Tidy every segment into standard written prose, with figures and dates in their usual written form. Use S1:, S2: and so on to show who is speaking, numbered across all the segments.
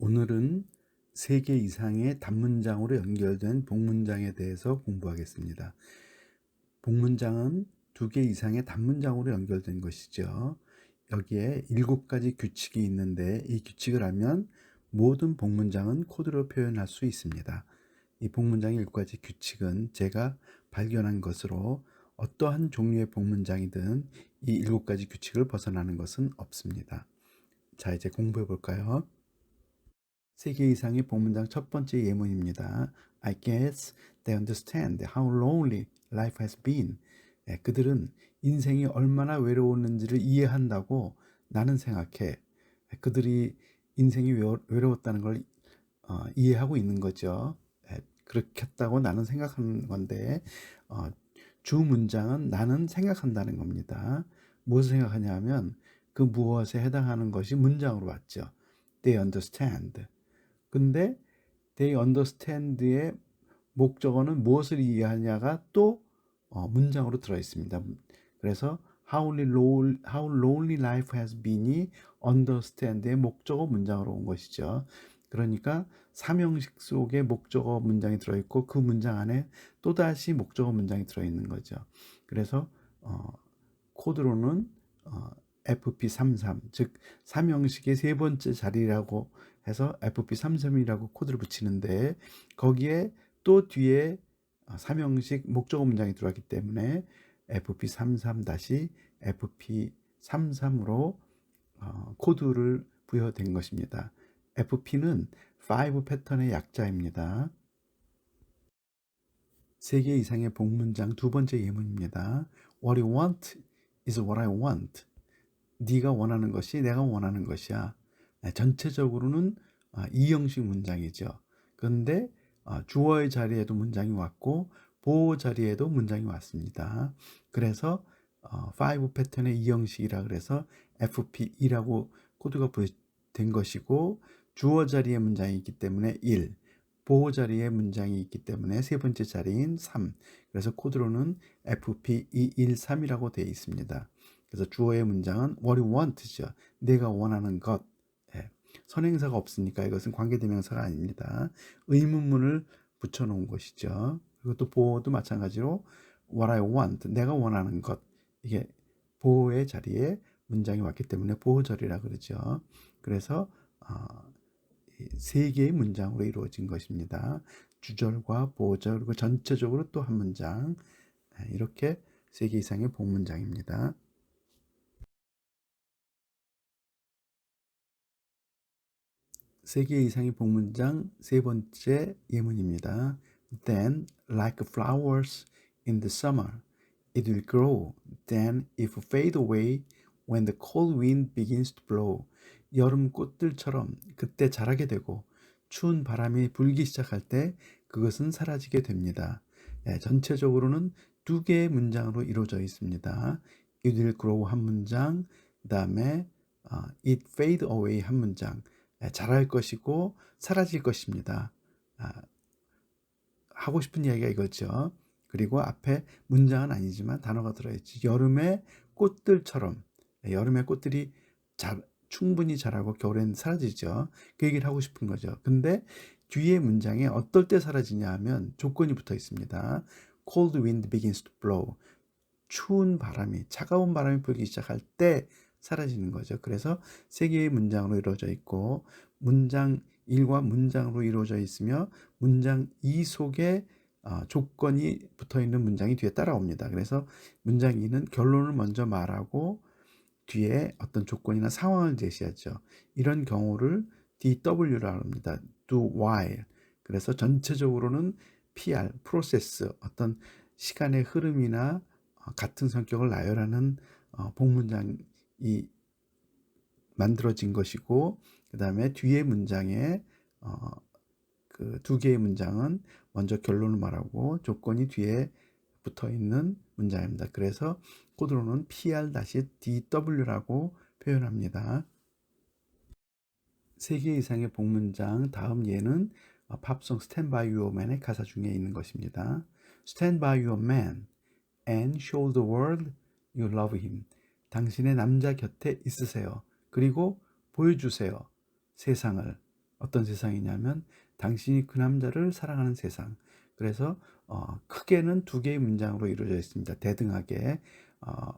S1: 오늘은 3개 이상의 단문장으로 연결된 복문장에 대해서 공부하겠습니다. 복문장은 2개 이상의 단문장으로 연결된 것이죠. 여기에 7가지 규칙이 있는데 이 규칙을 알면 모든 복문장은 코드로 표현할 수 있습니다. 이 복문장의 7가지 규칙은 제가 발견한 것으로 어떠한 종류의 복문장이든 이 7가지 규칙을 벗어나는 것은 없습니다. 자, 이제 공부해 볼까요? 3개 이상의 복문장 첫 번째 예문입니다. I guess they understand how lonely life has been. 그들은 인생이 얼마나 외로웠는지를 이해한다고 나는 생각해. 그들이 인생이 외로웠다는 걸 이해하고 있는 거죠. 그렇겠다고 나는 생각하는 건데 주 문장은 나는 생각한다는 겁니다. 무엇을 생각하냐면 그 무엇에 해당하는 것이 문장으로 왔죠. They understand. 근데 they understand의 목적어는 무엇을 이해하냐가 또 문장으로 들어 있습니다. 그래서 how lonely life has been이 understand의 목적어 문장으로 온 것이죠. 그러니까 삼형식 속에 목적어 문장이 들어있고 그 문장 안에 또다시 목적어 문장이 들어있는 거죠. 그래서 코드로는 FP33, 즉 삼형식의 세 번째 자리라고 해서 FP33이라고 코드를 붙이는데 거기에 또 뒤에 삼형식 목적어 문장이 들어왔기 때문에 FP33-FP33으로 코드를 부여된 것입니다. FP는 5 패턴의 약자입니다. 3개 이상의 복문장 두 번째 예문입니다. What you want is what I want. 네가 원하는 것이 내가 원하는 것이야. 전체적으로는 이 형식 문장이죠. 그런데 주어의 자리에도 문장이 왔고 보호 자리에도 문장이 왔습니다. 그래서 5 패턴의 이 형식이라 그래서 FP2라고 코드가 된 것이고 주어 자리에 문장이 있기 때문에 1, 보호 자리에 문장이 있기 때문에 세 번째 자리인 3. 그래서 코드로는 FP213이라고 되어 있습니다. 그래서 주어의 문장은 what you want죠. 내가 원하는 것. 선행사가 없으니까 이것은 관계대명사가 아닙니다. 의문문을 붙여놓은 것이죠. 그리고 또 보호도 마찬가지로 what I want, 내가 원하는 것. 이게 보호의 자리에 문장이 왔기 때문에 보호절이라 그러죠. 그래서 세 개의 문장으로 이루어진 것입니다. 주절과 보호절 그리고 전체적으로 또 한 문장. 이렇게 3개 이상의 복문장입니다. 3개 이상의 복문장 세 번째 예문입니다. Then, like flowers in the summer, it will grow. Then it will fade away when the cold wind begins to blow. 여름 꽃들처럼 그때 자라게 되고 추운 바람이 불기 시작할 때 그것은 사라지게 됩니다. 전체적으로는 2개의 문장으로 이루어져 있습니다. It will grow 한 문장, 그 다음에 it fade away 한 문장. 자랄 것이고 사라질 것입니다. 하고 싶은 이야기가 이거죠. 그리고 앞에 문장은 아니지만 단어가 들어있지. 여름의 꽃들처럼 여름의 꽃들이 충분히 자라고 겨울엔 사라지죠. 그 얘기를 하고 싶은 거죠. 근데 뒤에 문장에 어떨 때 사라지냐 하면 조건이 붙어 있습니다. Cold wind begins to blow. 추운 바람이, 차가운 바람이 불기 시작할 때 사라지는 거죠. 그래서 3개의 문장으로 이루어져 있고 문장 1과 문장으로 이루어져 있으며 문장 2 속에 조건이 붙어있는 문장이 뒤에 따라옵니다. 그래서 문장 2는 결론을 먼저 말하고 뒤에 어떤 조건이나 상황을 제시하죠. 이런 경우를 DW라고 합니다. do while. 그래서 전체적으로는 PR, 프로세스, 어떤 시간의 흐름이나 같은 성격을 나열하는 복문장이 만들어진 것이고 그 다음에 뒤에 문장에 그 2개의 문장은 먼저 결론을 말하고 조건이 뒤에 붙어있는 문장입니다. 그래서 코드로는 PR-DW라고 표현합니다. 3개 이상의 복문장 다음 예는 팝송 Stand by Your Man의 가사 중에 있는 것입니다. Stand by your man and show the world you love him. 당신의 남자 곁에 있으세요. 그리고 보여주세요. 세상을. 어떤 세상이냐면 당신이 그 남자를 사랑하는 세상. 그래서 크게는 두 개의 문장으로 이루어져 있습니다. 대등하게 어,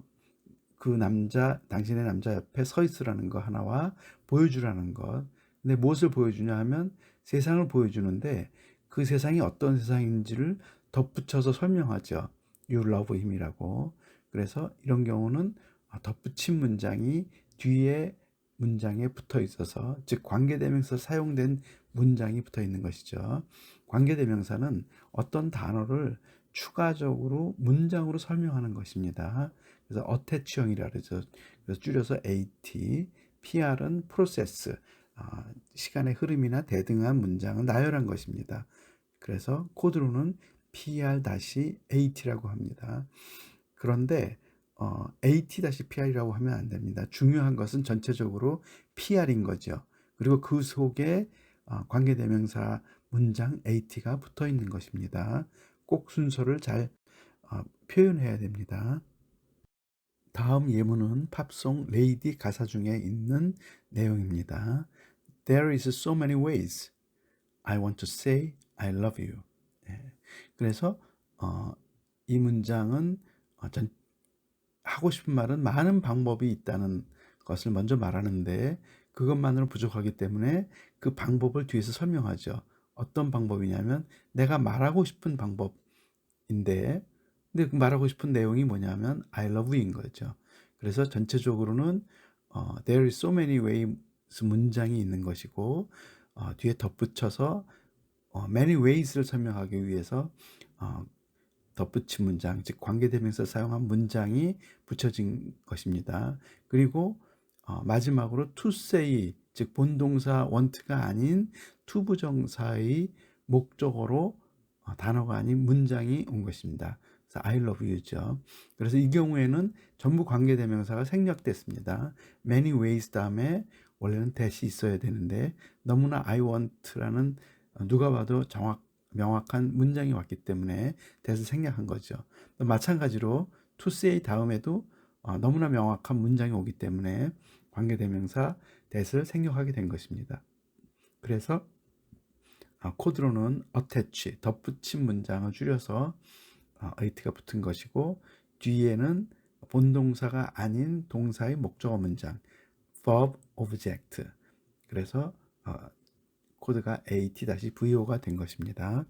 S1: 그 남자, 당신의 남자 옆에 서 있으라는 거 하나와 보여주라는 것. 근데 무엇을 보여주냐 하면 세상을 보여주는데 그 세상이 어떤 세상인지를 덧붙여서 설명하죠. You love him이라고. 그래서 이런 경우는 덧붙인 문장이 뒤에 문장에 붙어 있어서, 즉 관계대명사 사용된 문장이 붙어 있는 것이죠. 관계대명사는 어떤 단어를 추가적으로 문장으로 설명하는 것입니다. 그래서 어태치형이라 그러죠. 그래서 줄여서 AT, PR은 프로세스, 시간의 흐름이나 대등한 문장을 나열한 것입니다. 그래서 코드로는 PR-AT라고 합니다. 그런데 AT-PR이라고 하면 안 됩니다. 중요한 것은 전체적으로 PR인 거죠. 그리고 그 속에 관계대명사 문장 AT가 붙어 있는 것입니다. 꼭 순서를 잘 표현해야 됩니다. 다음 예문은 팝송 레이디 가사 중에 있는 내용입니다. There is so many ways I want to say I love you. 그래서 이 문장은 하고 싶은 말은 많은 방법이 있다는 것을 먼저 말하는데 그것만으로 부족하기 때문에 그 방법을 뒤에서 설명하죠. 어떤 방법이냐면 내가 말하고 싶은 방법인데, 근데 그 말하고 싶은 내용이 뭐냐면 I love you인 거죠. 그래서 전체적으로는 there is so many ways 문장이 있는 것이고 뒤에 덧붙여서 many ways를 설명하기 위해서 덧붙인 문장, 즉 관계대명사 사용한 문장이 붙여진 것입니다. 그리고 마지막으로 to say, 즉 본동사 want가 아닌 to 부정사의 목적어로 단어가 아닌 문장이 온 것입니다. 그래서 I love you죠. 그래서 이 경우에는 전부 관계대명사가 생략됐습니다. many ways 다음에 원래는 that이 있어야 되는데 너무나 I want라는 누가 봐도 명확한 문장이 왔기 때문에 that을 생략한 거죠. 마찬가지로 to say 다음에도 너무나 명확한 문장이 오기 때문에 관계대명사 that을 생략하게 된 것입니다. 그래서 코드로는 attach, 덧붙인 문장을 줄여서 at가 붙은 것이고 뒤에는 본동사가 아닌 동사의 목적어 문장 verb object, 그래서 코드가 AT-VO가 된 것입니다.